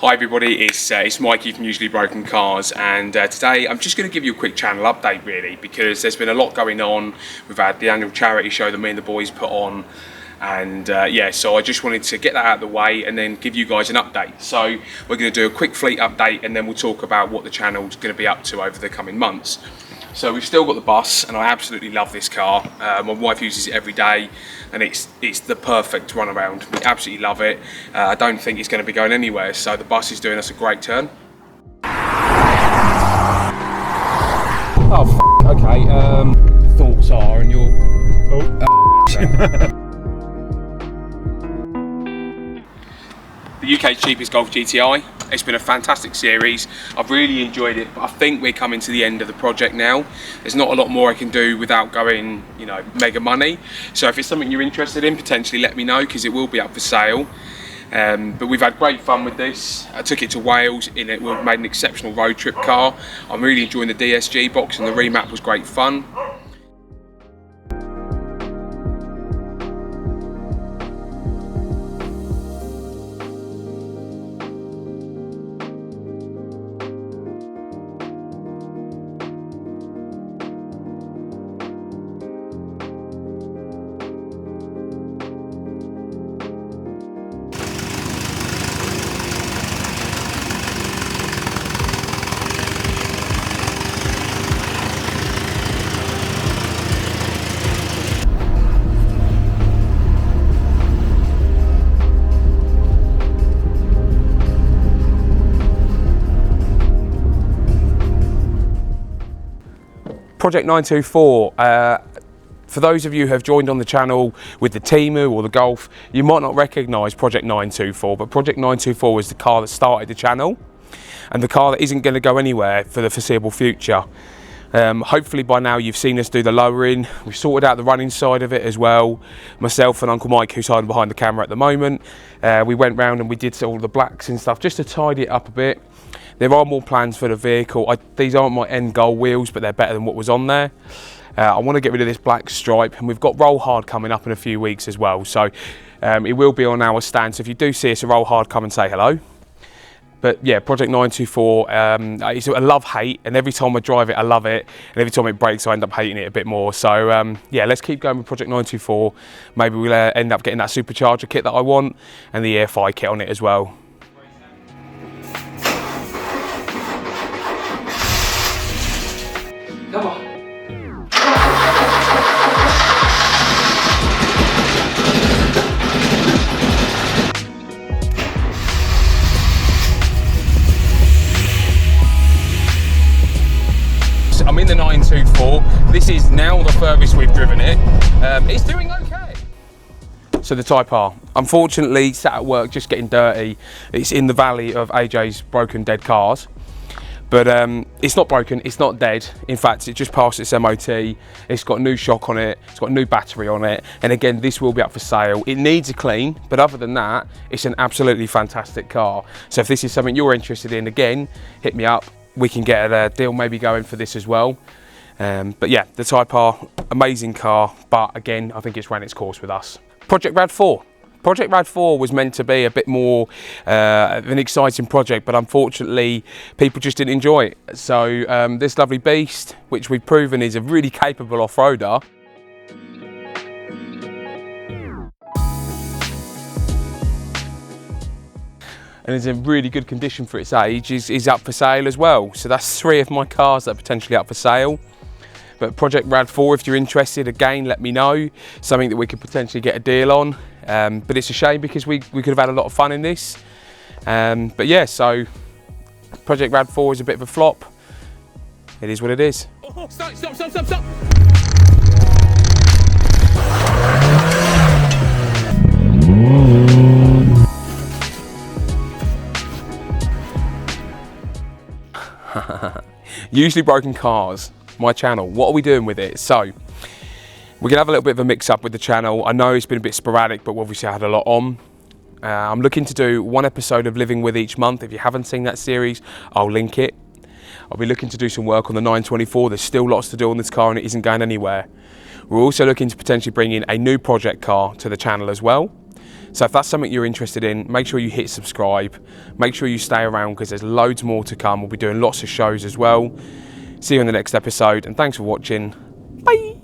Hi everybody, it's Mikey from Usuallybrokencars, and today I'm just going to give you a quick channel update really, because there's been a lot going on. We've had the annual charity show that me and the boys put on, and so I just wanted to get that out of the way and then give you guys an update. So we're going to do a quick fleet update and then we'll talk about what the channel's going to be up to over the coming months. So we've still got the bus, and I absolutely love this car. My wife uses it every day, and it's the perfect runaround. We absolutely love it. I don't think it's going to be going anywhere, so the bus is doing us a great turn. Oh, okay. Thoughts are, and you're... The UK's cheapest Golf GTI. It's been a fantastic series. I've really enjoyed it, but I think we're coming to the end of the project now. There's not a lot more I can do without going, mega money. So if it's something you're interested in, potentially let me know, because it will be up for sale. But we've had great fun with this. I took it to Wales in it. We've made an exceptional road trip car. I'm really enjoying the DSG box, and the remap was great fun. Project 924, for those of you who have joined on the channel with the Timu or the Golf, you might not recognise Project 924, but Project 924 was the car that started the channel, and the car that isn't going to go anywhere for the foreseeable future. Hopefully by now you've seen us do the lowering. We've sorted out the running side of it as well. Myself and Uncle Mike, who's hiding behind the camera at the moment, we went round and we did all the blacks and stuff just to tidy it up a bit. There are more plans for the vehicle. These aren't my end goal wheels, but they're better than what was on there. I want to get rid of this black stripe, and we've got roll hard coming up in a few weeks as well. So it will be on our stand. So if you do see us at roll hard, come and say hello. But yeah, Project 924, it's a love-hate, and every time I drive it, I love it. And every time it breaks, I end up hating it a bit more. So yeah, let's keep going with Project 924. Maybe we'll end up getting that supercharger kit that I want, and the air-fi kit on it as well. Come on. So I'm in the 924. This is now the furthest we've driven it. It's doing okay. So the Type R, unfortunately, sat at work just getting dirty. It's in the valley of AJ's broken dead cars. But it's not broken, it's not dead. In fact, it just passed its MOT. It's got a new shock on it, it's got a new battery on it. And again, this will be up for sale. It needs a clean, but other than that, it's an absolutely fantastic car. So if this is something you're interested in, again, hit me up. We can get a deal maybe going for this as well. But yeah, the Type R, amazing car. But again, I think it's ran its course with us. Project Rad 4. Project Rad 4 was meant to be a bit more of an exciting project, but unfortunately people just didn't enjoy it. So this lovely beast, which we've proven is a really capable off-roader, and is in really good condition for its age, is up for sale as well. So that's 3 of my cars that are potentially up for sale. But Project Rad 4, if you're interested, again, let me know. Something that we could potentially get a deal on. But it's a shame because we could have had a lot of fun in this. But yeah, so Project Rad 4 is a bit of a flop. It is what it is. Oh, stop, stop, stop, stop, stop. Usuallybrokencars, my channel. What are we doing with it? So we're gonna have a little bit of a mix up with the channel. I know it's been a bit sporadic, but obviously I had a lot on. I'm looking to do 1 episode of Living With each month. If you haven't seen that series, I'll link it. I'll be looking to do some work on the 924. There's still lots to do on this car and it isn't going anywhere. We're also looking to potentially bring in a new project car to the channel as well. So if that's something you're interested in, make sure you hit subscribe. Make sure you stay around because there's loads more to come. We'll be doing lots of shows as well. See you in the next episode, and thanks for watching. Bye.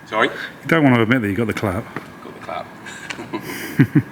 Sorry? You don't want to admit that you got the clap. Got the clap.